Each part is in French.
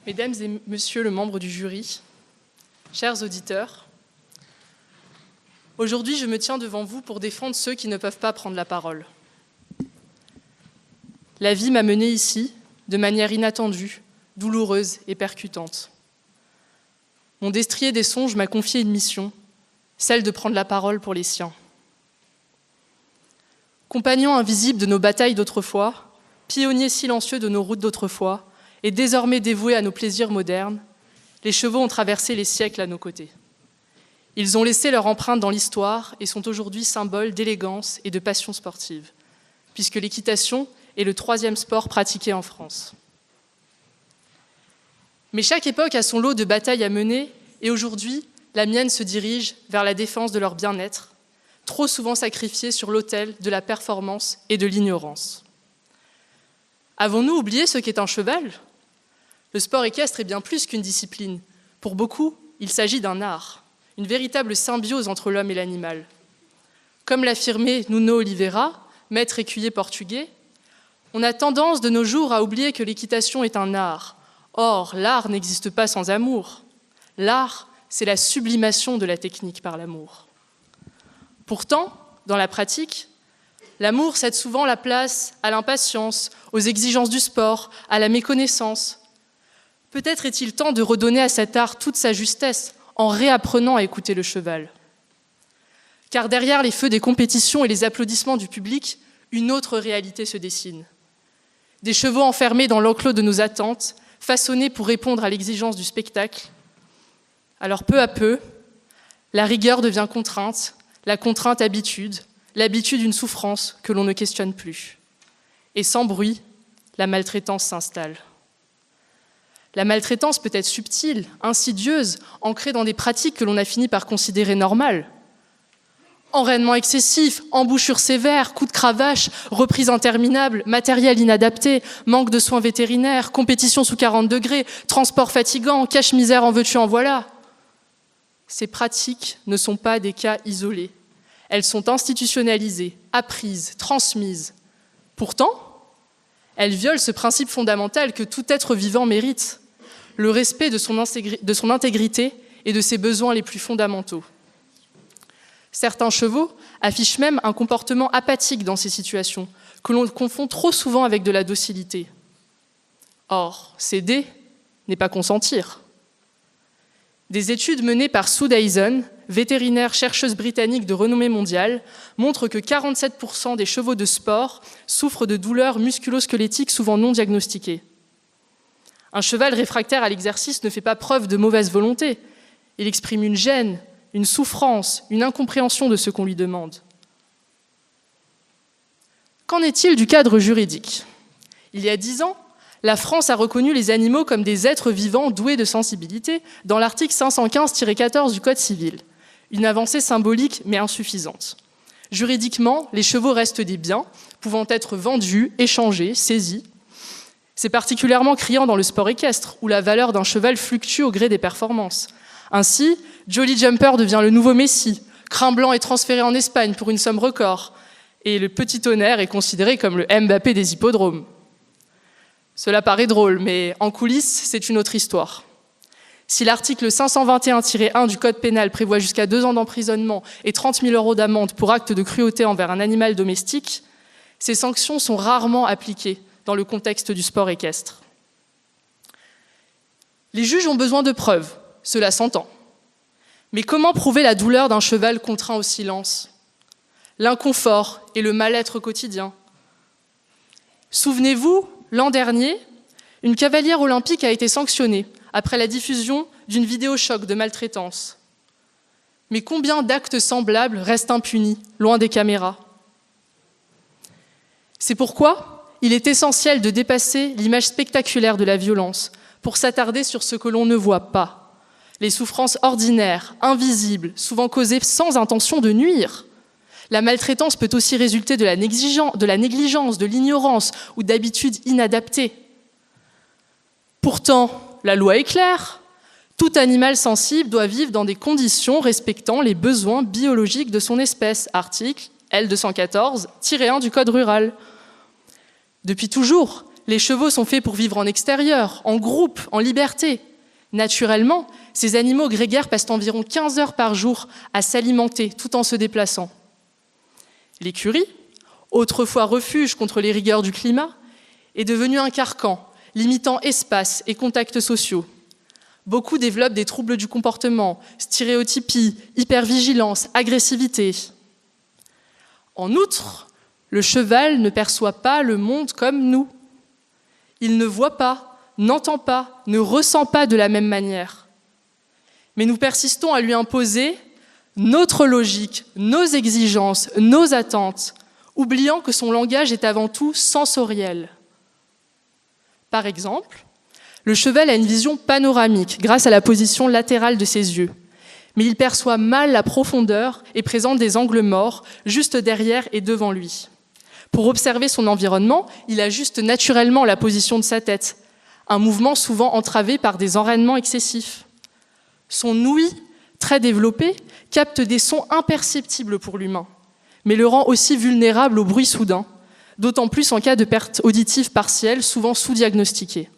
Mesdames et messieurs les membres du jury, chers auditeurs, aujourd'hui je me tiens devant vous pour défendre ceux qui ne peuvent pas prendre la parole. La vie m'a menée ici de manière inattendue, douloureuse et percutante. Mon destrier des songes m'a confié une mission, celle de prendre la parole pour les siens. Compagnon invisible de nos batailles d'autrefois, pionnier silencieux de nos routes d'autrefois, et désormais dévoués à nos plaisirs modernes, les chevaux ont traversé les siècles à nos côtés. Ils ont laissé leur empreinte dans l'histoire et sont aujourd'hui symboles d'élégance et de passion sportive, puisque l'équitation est le 3e sport pratiqué en France. Mais chaque époque a son lot de batailles à mener, et aujourd'hui, la mienne se dirige vers la défense de leur bien-être, trop souvent sacrifiés sur l'autel de la performance et de l'ignorance. Avons-nous oublié ce qu'est un cheval ? Le sport équestre est bien plus qu'une discipline. Pour beaucoup, il s'agit d'un art, une véritable symbiose entre l'homme et l'animal. Comme l'affirmait Nuno Oliveira, maître écuyer portugais, on a tendance de nos jours à oublier que l'équitation est un art. Or, l'art n'existe pas sans amour. L'art, c'est la sublimation de la technique par l'amour. Pourtant, dans la pratique, l'amour cède souvent la place à l'impatience, aux exigences du sport, à la méconnaissance. Peut-être est-il temps de redonner à cet art toute sa justesse en réapprenant à écouter le cheval. Car derrière les feux des compétitions et les applaudissements du public, une autre réalité se dessine. Des chevaux enfermés dans l'enclos de nos attentes, façonnés pour répondre à l'exigence du spectacle. Alors peu à peu, la rigueur devient contrainte, la contrainte habitude, l'habitude une souffrance que l'on ne questionne plus. Et sans bruit, la maltraitance s'installe. La maltraitance peut être subtile, insidieuse, ancrée dans des pratiques que l'on a fini par considérer normales. Enraînement excessif, embouchure sévère, coups de cravache, reprise interminable, matériel inadapté, manque de soins vétérinaires, compétition sous 40 degrés, transport fatigant, cache-misère en veux-tu en voilà. Ces pratiques ne sont pas des cas isolés. Elles sont institutionnalisées, apprises, transmises. Pourtant, elles violent ce principe fondamental que tout être vivant mérite, le respect de son intégrité et de ses besoins les plus fondamentaux. Certains chevaux affichent même un comportement apathique dans ces situations, que l'on confond trop souvent avec de la docilité. Or, céder n'est pas consentir. Des études menées par Sue Dyson, vétérinaire chercheuse britannique de renommée mondiale, montrent que 47% des chevaux de sport souffrent de douleurs musculo-squelettiques souvent non diagnostiquées. Un cheval réfractaire à l'exercice ne fait pas preuve de mauvaise volonté. Il exprime une gêne, une souffrance, une incompréhension de ce qu'on lui demande. Qu'en est-il du cadre juridique ? Il y a 10 ans, la France a reconnu les animaux comme des êtres vivants doués de sensibilité dans l'article 515-14 du Code civil. Une avancée symbolique mais insuffisante. Juridiquement, les chevaux restent des biens, pouvant être vendus, échangés, saisis. C'est particulièrement criant dans le sport équestre, où la valeur d'un cheval fluctue au gré des performances. Ainsi, Jolly Jumper devient le nouveau Messi, Crin Blanc est transféré en Espagne pour une somme record, et le Petit Tonnerre est considéré comme le Mbappé des hippodromes. Cela paraît drôle, mais en coulisses, c'est une autre histoire. Si l'article 521-1 du Code pénal prévoit jusqu'à 2 ans d'emprisonnement et 30 000 € d'amende pour acte de cruauté envers un animal domestique, ces sanctions sont rarement appliquées dans le contexte du sport équestre. Les juges ont besoin de preuves, cela s'entend. Mais comment prouver la douleur d'un cheval contraint au silence ? L'inconfort et le mal-être quotidien. Souvenez-vous, l'an dernier, une cavalière olympique a été sanctionnée après la diffusion d'une vidéo choc de maltraitance. Mais combien d'actes semblables restent impunis, loin des caméras ? C'est pourquoi il est essentiel de dépasser l'image spectaculaire de la violence pour s'attarder sur ce que l'on ne voit pas. Les souffrances ordinaires, invisibles, souvent causées sans intention de nuire. La maltraitance peut aussi résulter de la négligence, de l'ignorance ou d'habitudes inadaptées. Pourtant, la loi est claire. Tout animal sensible doit vivre dans des conditions respectant les besoins biologiques de son espèce. Article L214-1 du Code rural. Depuis toujours, les chevaux sont faits pour vivre en extérieur, en groupe, en liberté. Naturellement, ces animaux grégaires passent environ 15 heures par jour à s'alimenter tout en se déplaçant. L'écurie, autrefois refuge contre les rigueurs du climat, est devenue un carcan, limitant espace et contacts sociaux. Beaucoup développent des troubles du comportement, stéréotypie, hypervigilance, agressivité. En outre, le cheval ne perçoit pas le monde comme nous. Il ne voit pas, n'entend pas, ne ressent pas de la même manière. Mais nous persistons à lui imposer notre logique, nos exigences, nos attentes, oubliant que son langage est avant tout sensoriel. Par exemple, le cheval a une vision panoramique grâce à la position latérale de ses yeux, mais il perçoit mal la profondeur et présente des angles morts juste derrière et devant lui. Pour observer son environnement, il ajuste naturellement la position de sa tête, un mouvement souvent entravé par des enrainements excessifs. Son ouïe, très développé, capte des sons imperceptibles pour l'humain, mais le rend aussi vulnérable au bruit soudain, d'autant plus en cas de perte auditive partielle, souvent sous-diagnostiquée.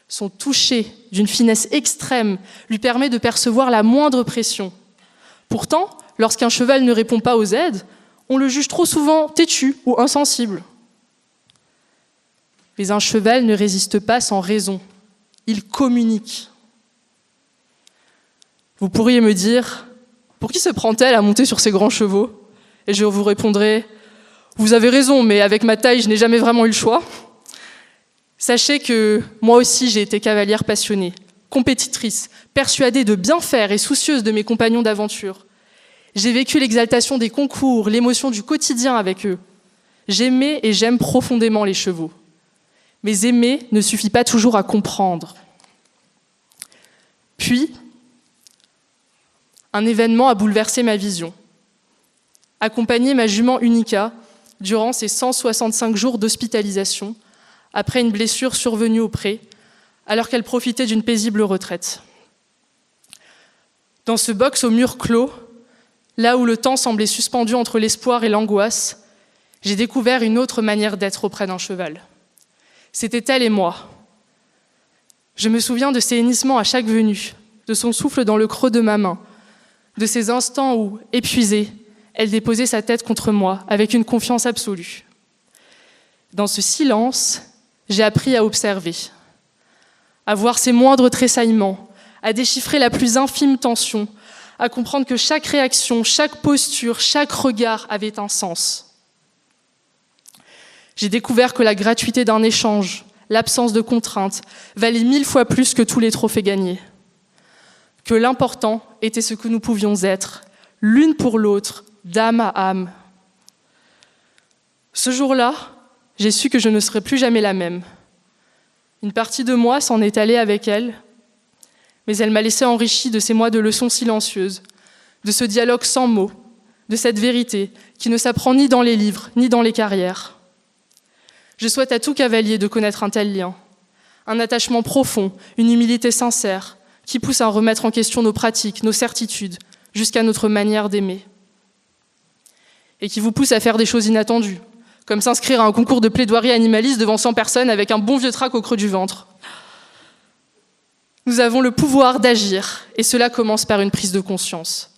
Son toucher, d'une finesse extrême, lui permet de percevoir la moindre pression. Pourtant, lorsqu'un cheval ne répond pas aux aides, on le juge trop souvent têtu ou insensible. Mais un cheval ne résiste pas sans raison. Il communique. Vous pourriez me dire, pour qui se prend-elle à monter sur ces grands chevaux ? Et je vous répondrai, vous avez raison, mais avec ma taille, je n'ai jamais vraiment eu le choix. Sachez que moi aussi, j'ai été cavalière passionnée, compétitrice, persuadée de bien faire et soucieuse de mes compagnons d'aventure. J'ai vécu l'exaltation des concours, l'émotion du quotidien avec eux. J'aimais et j'aime profondément les chevaux. Mais aimer ne suffit pas toujours à comprendre. Puis, un événement a bouleversé ma vision. Accompagner ma jument Unica durant ses 165 jours d'hospitalisation, après une blessure survenue au pré, alors qu'elle profitait d'une paisible retraite. Dans ce box au mur clos, là où le temps semblait suspendu entre l'espoir et l'angoisse, j'ai découvert une autre manière d'être auprès d'un cheval. C'était elle et moi. Je me souviens de ses hennissements à chaque venue, de son souffle dans le creux de ma main, de ces instants où, épuisée, elle déposait sa tête contre moi avec une confiance absolue. Dans ce silence, j'ai appris à observer, à voir ses moindres tressaillements, à déchiffrer la plus infime tension, à comprendre que chaque réaction, chaque posture, chaque regard avait un sens. J'ai découvert que la gratuité d'un échange, l'absence de contraintes, valait 1000 fois plus que tous les trophées gagnés. Que l'important était ce que nous pouvions être, l'une pour l'autre, d'âme à âme. Ce jour-là, j'ai su que je ne serais plus jamais la même. Une partie de moi s'en est allée avec elle, mais elle m'a laissé enrichie de ces mois de leçons silencieuses, de ce dialogue sans mots, de cette vérité qui ne s'apprend ni dans les livres, ni dans les carrières. Je souhaite à tout cavalier de connaître un tel lien, un attachement profond, une humilité sincère, qui pousse à remettre en question nos pratiques, nos certitudes, jusqu'à notre manière d'aimer. Et qui vous pousse à faire des choses inattendues, comme s'inscrire à un concours de plaidoirie animaliste devant 100 personnes avec un bon vieux trac au creux du ventre. Nous avons le pouvoir d'agir, et cela commence par une prise de conscience.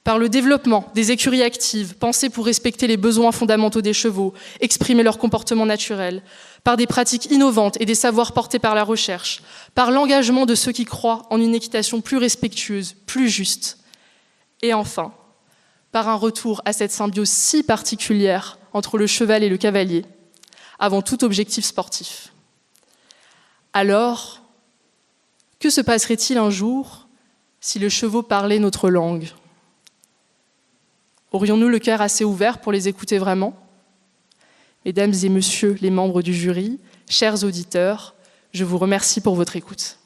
Par le développement des écuries actives, pensées pour respecter les besoins fondamentaux des chevaux, exprimer leur comportement naturel, par des pratiques innovantes et des savoirs portés par la recherche, par l'engagement de ceux qui croient en une équitation plus respectueuse, plus juste, et enfin, par un retour à cette symbiose si particulière entre le cheval et le cavalier, avant tout objectif sportif. Alors, que se passerait-il un jour si le cheval parlait notre langue ? Aurions-nous le cœur assez ouvert pour les écouter vraiment ? Mesdames et messieurs les membres du jury, chers auditeurs, je vous remercie pour votre écoute.